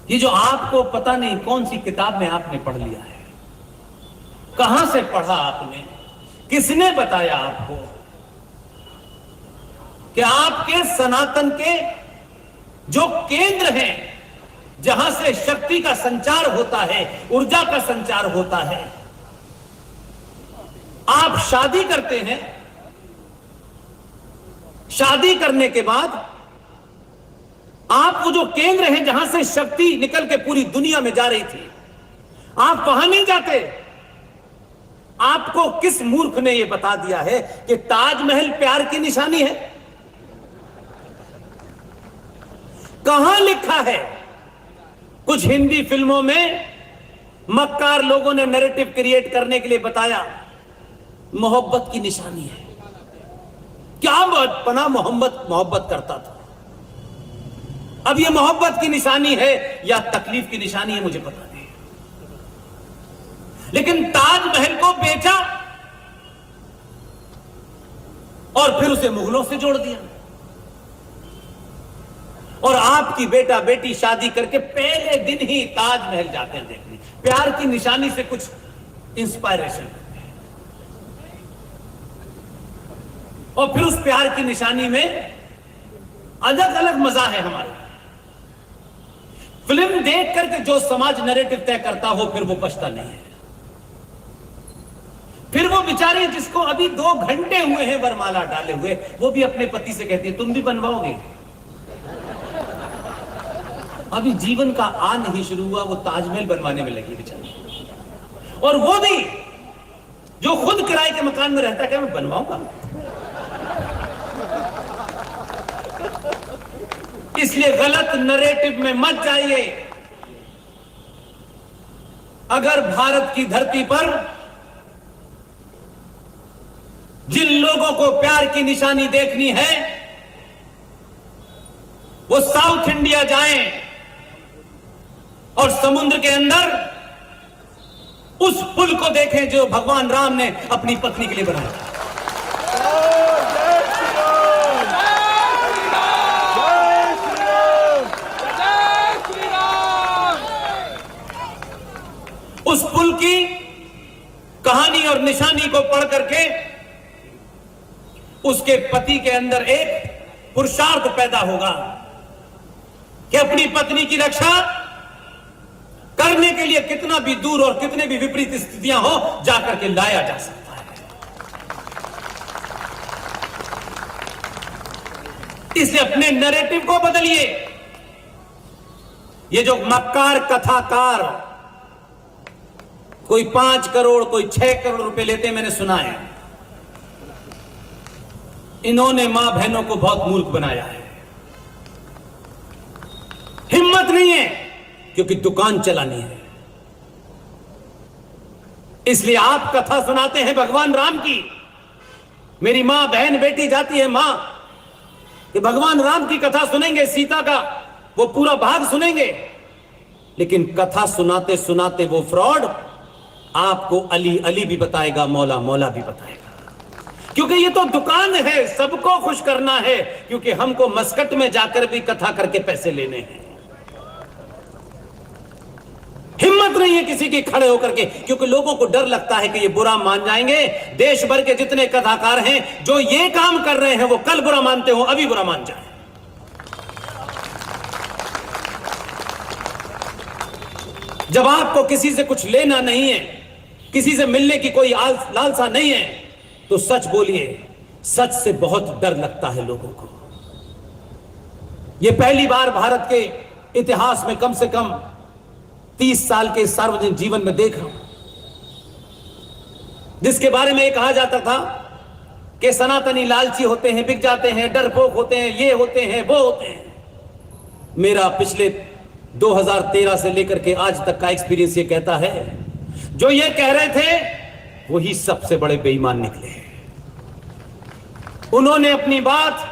ये जो आपको पता नहीं कौन सी किताब में आपने पढ़ लिया है, कहां से पढ़ा आपने, किसने बताया आपको कि आपके सनातन के जो केंद्र हैं, जहां से शक्ति का संचार होता है, ऊर्जा का संचार होता है, आप शादी करते हैं, शादी करने के बाद आप वो जो केंद्र है जहां से शक्ति निकल के पूरी दुनिया में जा रही थी, आप वहां नहीं जाते। आपको किस मूर्ख ने यह बता दिया है कि ताजमहल प्यार की निशानी है? कहां लिखा है? कुछ हिंदी फिल्मों में मक्कार लोगों ने नैरेटिव क्रिएट करने के लिए बताया मोहब्बत की निशानी है। क्या बना मोहब्बत करता था। अब यह मोहब्बत की निशानी है या तकलीफ की निशानी है मुझे पता नहीं, लेकिन ताजमहल को बेचा और फिर उसे मुगलों से जोड़ दिया। और आपकी बेटा बेटी शादी करके पहले दिन ही ताजमहल जाते हैं देखने, प्यार की निशानी से कुछ इंस्पायरेशन करते हैं, और फिर उस प्यार की निशानी में अलग अलग मजा है हमारे। फिल्म देख करके जो समाज नैरेटिव तय करता हो फिर वो बचता नहीं है। फिर वो बेचारी जिसको अभी 2 घंटे हुए हैं वरमाला डाले हुए, वो भी अपने पति से कहती है तुम भी बनवाओगे। अभी जीवन का आ नहीं शुरू हुआ, वो ताजमहल बनवाने में लगी बेचारी। और वो भी जो खुद किराए के मकान में रहता है, क्या मैं बनवाऊंगा? इसलिए गलत नैरेटिव में मत जाइए। अगर भारत की धरती पर जिन लोगों को प्यार की निशानी देखनी है वो साउथ इंडिया जाएं और समुद्र के अंदर उस पुल को देखें जो भगवान राम ने अपनी पत्नी के लिए बनाया। उस पुल की कहानी और निशानी को पढ़ करके उसके पति के अंदर एक पुरुषार्थ पैदा होगा कि अपनी पत्नी की रक्षा करने के लिए कितना भी दूर और कितने भी विपरीत स्थितियां हो जाकर के लाया जा सकता है। इसलिए अपने नैरेटिव को बदलिए। ये जो मक्कार कथाकार कोई 5 करोड़ कोई 6 करोड़ रुपए लेते मैंने सुना है, इन्होंने मां बहनों को बहुत मूर्ख बनाया है। हिम्मत नहीं है क्योंकि दुकान चलानी है, इसलिए आप कथा सुनाते हैं भगवान राम की। मेरी मां बहन बेटी जाती है मां कि भगवान राम की कथा सुनेंगे, सीता का वो पूरा भाग सुनेंगे, लेकिन कथा सुनाते सुनाते वो फ्रॉड आपको अली अली भी बताएगा, मौला मौला भी बताएगा। क्योंकि ये तो दुकान है, सबको खुश करना है, क्योंकि हमको मस्कट में जाकर भी कथा करके पैसे लेने हैं। हिम्मत नहीं है किसी की खड़े होकर के, क्योंकि लोगों को डर लगता है कि ये बुरा मान जाएंगे। देश भर के जितने कथाकार हैं जो ये काम कर रहे हैं वो कल बुरा मानते हो, अभी बुरा मान जाए। जब आपको किसी से कुछ लेना नहीं है, किसी से मिलने की कोई लालसा नहीं है, तो सच बोलिए। सच से बहुत डर लगता है लोगों को। यह पहली बार भारत के इतिहास में कम से कम 30 साल के सार्वजनिक जीवन में देख रहा हूं, जिसके बारे में यह कहा जाता था कि सनातनी लालची होते हैं, बिक जाते हैं, डरपोक होते हैं, ये होते हैं, वो होते हैं। मेरा पिछले 2013 से लेकर के आज तक का एक्सपीरियंस ये कहता है, जो ये कह रहे थे वही सबसे बड़े बेईमान निकले। उन्होंने अपनी बात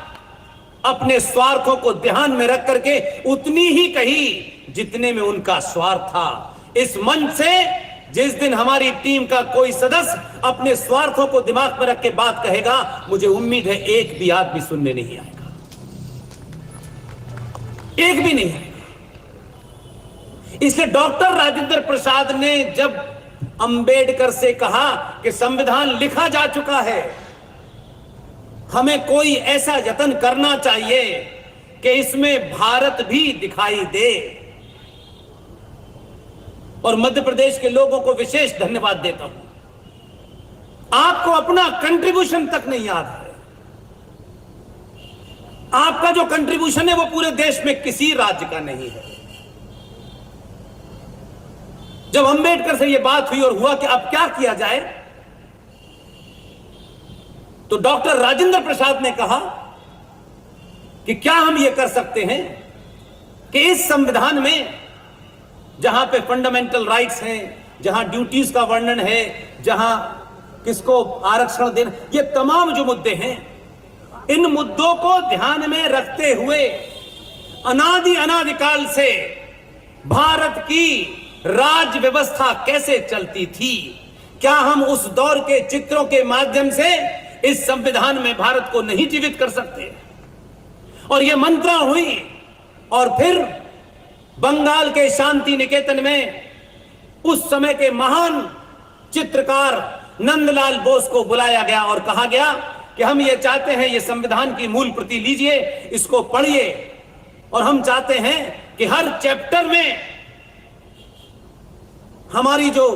अपने स्वार्थों को ध्यान में रख करके उतनी ही कही जितने में उनका स्वार्थ था। इस मंच से जिस दिन हमारी टीम का कोई सदस्य अपने स्वार्थों को दिमाग में रख के बात कहेगा, मुझे उम्मीद है एक भी आदमी सुनने नहीं आएगा, एक भी नहीं आएगा। इसलिए डॉक्टर राजेंद्र प्रसाद ने जब अंबेडकर से कहा कि संविधान लिखा जा चुका है, हमें कोई ऐसा यत्न करना चाहिए कि इसमें भारत भी दिखाई दे, और मध्य प्रदेश के लोगों को विशेष धन्यवाद देता हूं। आपको अपना कंट्रीब्यूशन तक नहीं याद है। आपका जो कंट्रीब्यूशन है वो पूरे देश में किसी राज्य का नहीं है। जब अंबेडकर से यह बात हुई और हुआ कि अब क्या किया जाए, तो डॉक्टर राजेंद्र प्रसाद ने कहा कि क्या हम यह कर सकते हैं कि इस संविधान में जहां पे फंडामेंटल राइट्स हैं, जहां ड्यूटीज का वर्णन है, जहां किसको आरक्षण देना, ये तमाम जो मुद्दे हैं, इन मुद्दों को ध्यान में रखते हुए अनादिकाल से भारत की राज व्यवस्था कैसे चलती थी, क्या हम उस दौर के चित्रों के माध्यम से इस संविधान में भारत को नहीं जीवित कर सकते? और यह मंत्रा हुई, और फिर बंगाल के शांति निकेतन में उस समय के महान चित्रकार नंदलाल बोस को बुलाया गया और कहा गया कि हम ये चाहते हैं, ये संविधान की मूल प्रति लीजिए, इसको पढ़िए, और हम चाहते हैं कि हर चैप्टर में हमारी जो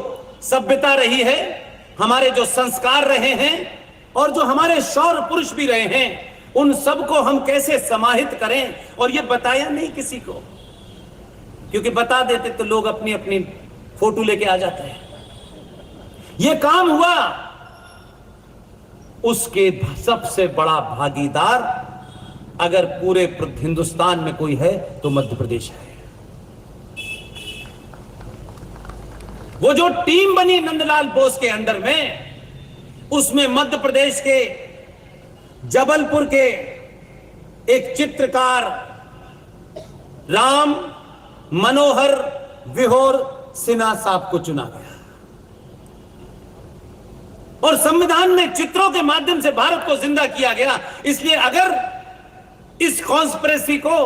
सभ्यता रही है, हमारे जो संस्कार रहे हैं, और जो हमारे शौर्य पुरुष भी रहे हैं, उन सबको हम कैसे समाहित करें। और ये बताया नहीं किसी को, क्योंकि बता देते तो लोग अपनी अपनी फोटो लेके आ जाते हैं। ये काम हुआ, उसके सबसे बड़ा भागीदार अगर पूरे हिंदुस्तान में कोई है तो मध्य प्रदेश है। वो जो टीम बनी नंदलाल बोस के अंडर में, उसमें मध्य प्रदेश के जबलपुर के एक चित्रकार राम मनोहर विहोर सिन्हा साहब को चुना गया, और संविधान में चित्रों के माध्यम से भारत को जिंदा किया गया। इसलिए अगर इस कॉन्स्पिरेसी को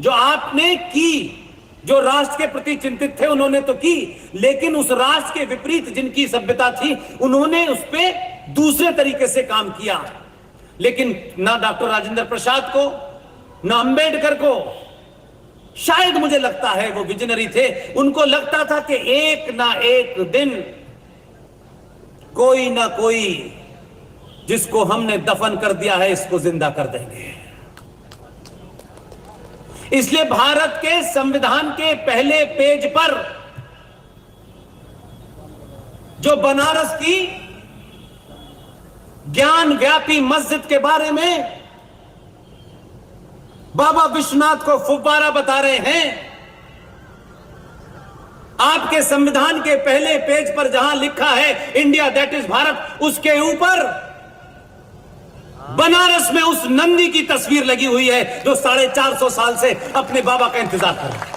जो आपने की, जो राष्ट्र के प्रति चिंतित थे उन्होंने तो की, लेकिन उस राष्ट्र के विपरीत जिनकी सभ्यता थी उन्होंने उस पर दूसरे तरीके से काम किया। लेकिन ना डॉक्टर राजेंद्र प्रसाद को, ना अंबेडकर को, शायद मुझे लगता है वो विजनरी थे, उनको लगता था कि एक ना एक दिन कोई ना कोई जिसको हमने दफन कर दिया है इसको जिंदा कर देंगे। इसलिए भारत के संविधान के पहले पेज पर जो बनारस की ज्ञान व्यापी मस्जिद के बारे में बाबा विश्वनाथ को फुब्बारा बता रहे हैं, आपके संविधान के पहले पेज पर जहां लिखा है इंडिया दैट इज भारत, उसके ऊपर बनारस में उस नंदी की तस्वीर लगी हुई है जो 450 साल से अपने बाबा का इंतजार कर रहा है।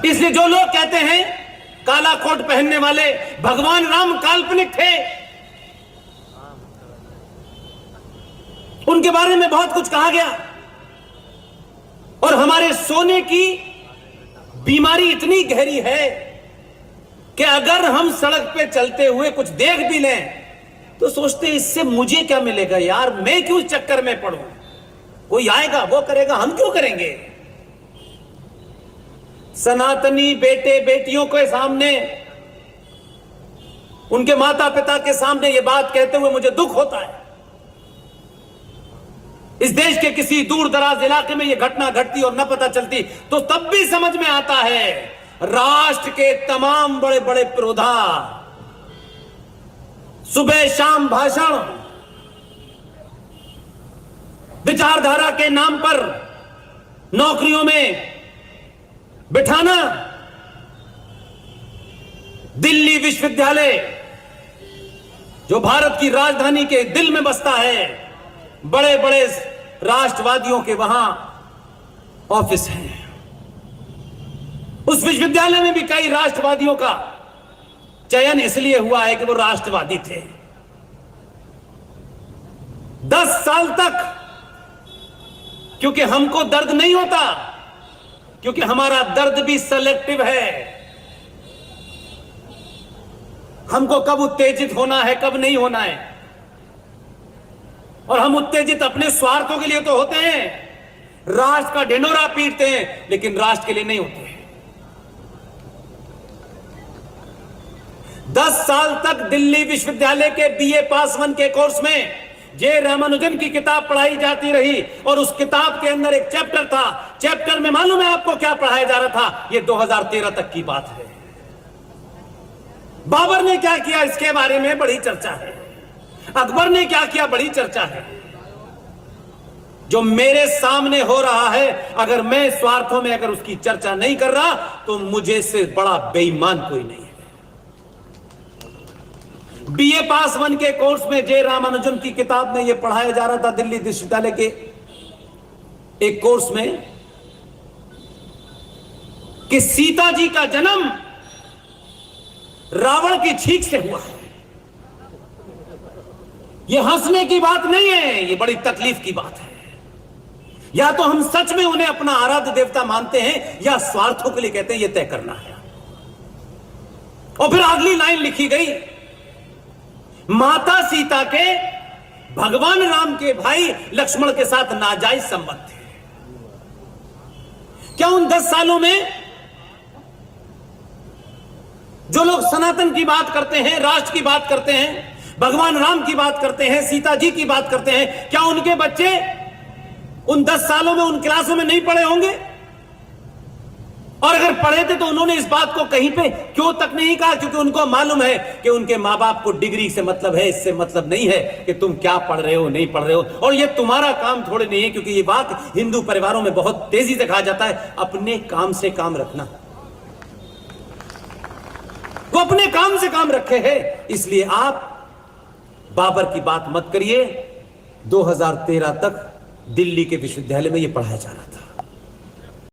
इसलिए जो लोग कहते हैं काला कोट पहनने वाले भगवान राम काल्पनिक थे, उनके बारे में बहुत कुछ कहा गया, और हमारे सोने की बीमारी इतनी गहरी है कि अगर हम सड़क पे चलते हुए कुछ देख भी लें तो सोचते इससे मुझे क्या मिलेगा यार, मैं क्यों इस चक्कर में पड़ूं, कोई आएगा वो करेगा, हम क्यों करेंगे। सनातनी बेटे बेटियों के सामने, उनके माता पिता के सामने ये बात कहते हुए मुझे दुख होता है। इस देश के किसी दूर दराज इलाके में यह घटना घटती और न पता चलती तो तब भी समझ में आता है राष्ट्र के तमाम बड़े बड़े पुरोधा सुबह शाम भाषण, विचारधारा के नाम पर नौकरियों में बिठाना, दिल्ली विश्वविद्यालय जो भारत की राजधानी के दिल में बसता है, बड़े बड़े राष्ट्रवादियों के वहां ऑफिस हैं। उस विश्वविद्यालय में भी कई राष्ट्रवादियों का चयन इसलिए हुआ है कि वो राष्ट्रवादी थे। 10 साल तक क्योंकि हमको दर्द नहीं होता, क्योंकि हमारा दर्द भी सेलेक्टिव है। हमको कब उत्तेजित होना है, कब नहीं होना है। और हम उत्तेजित अपने स्वार्थों के लिए तो होते हैं, राष्ट्र का ढिंढोरा पीटते हैं, लेकिन राष्ट्र के लिए नहीं होते। 10 साल तक दिल्ली विश्वविद्यालय के बीए पास 1 के कोर्स में जे रामानुजन की किताब पढ़ाई जाती रही, और उस किताब के अंदर एक चैप्टर था। चैप्टर में मालूम है आपको क्या पढ़ाया जा रहा था? यह 2013 तक की बात है। बाबर ने क्या किया इसके बारे में बड़ी चर्चा है, अकबर ने क्या किया बड़ी चर्चा है। जो मेरे सामने हो रहा है, अगर मैं स्वार्थों में अगर उसकी चर्चा नहीं कर रहा, तो मुझे से बड़ा बेईमान कोई नहीं है। बीए पास 1 के कोर्स में जे रामानुजन की किताब में यह पढ़ाया जा रहा था, दिल्ली विश्वविद्यालय के एक कोर्स में, कि सीता जी का जन्म रावण की छींक से हुआ है। यह हंसने की बात नहीं है, यह बड़ी तकलीफ की बात है। या तो हम सच में उन्हें अपना आराध्य देवता मानते हैं, या स्वार्थों के लिए कहते हैं, यह तय करना है। और फिर अगली लाइन लिखी गई, माता सीता के भगवान राम के भाई लक्ष्मण के साथ नाजायज संबंध थे। क्या उन 10 सालों में जो लोग सनातन की बात करते हैं, राष्ट्र की बात करते हैं, भगवान राम की बात करते हैं, सीता जी की बात करते हैं, क्या उनके बच्चे उन 10 सालों में उन क्लासों में नहीं पढ़े होंगे? और अगर पढ़े थे तो उन्होंने इस बात को कहीं पे क्यों तक नहीं कहा? क्योंकि उनको मालूम है कि उनके मां बाप को डिग्री से मतलब है, इससे मतलब नहीं है कि तुम क्या पढ़ रहे हो, नहीं पढ़ रहे हो। और ये तुम्हारा काम थोड़े नहीं है, क्योंकि ये बात हिंदू परिवारों में बहुत तेजी से कहा जाता है, अपने काम से काम रखना। वो अपने काम से काम रखे हैं, इसलिए आप बाबर की बात मत करिए। 2013 तक दिल्ली के विश्वविद्यालय में यह पढ़ाया जा रहा था।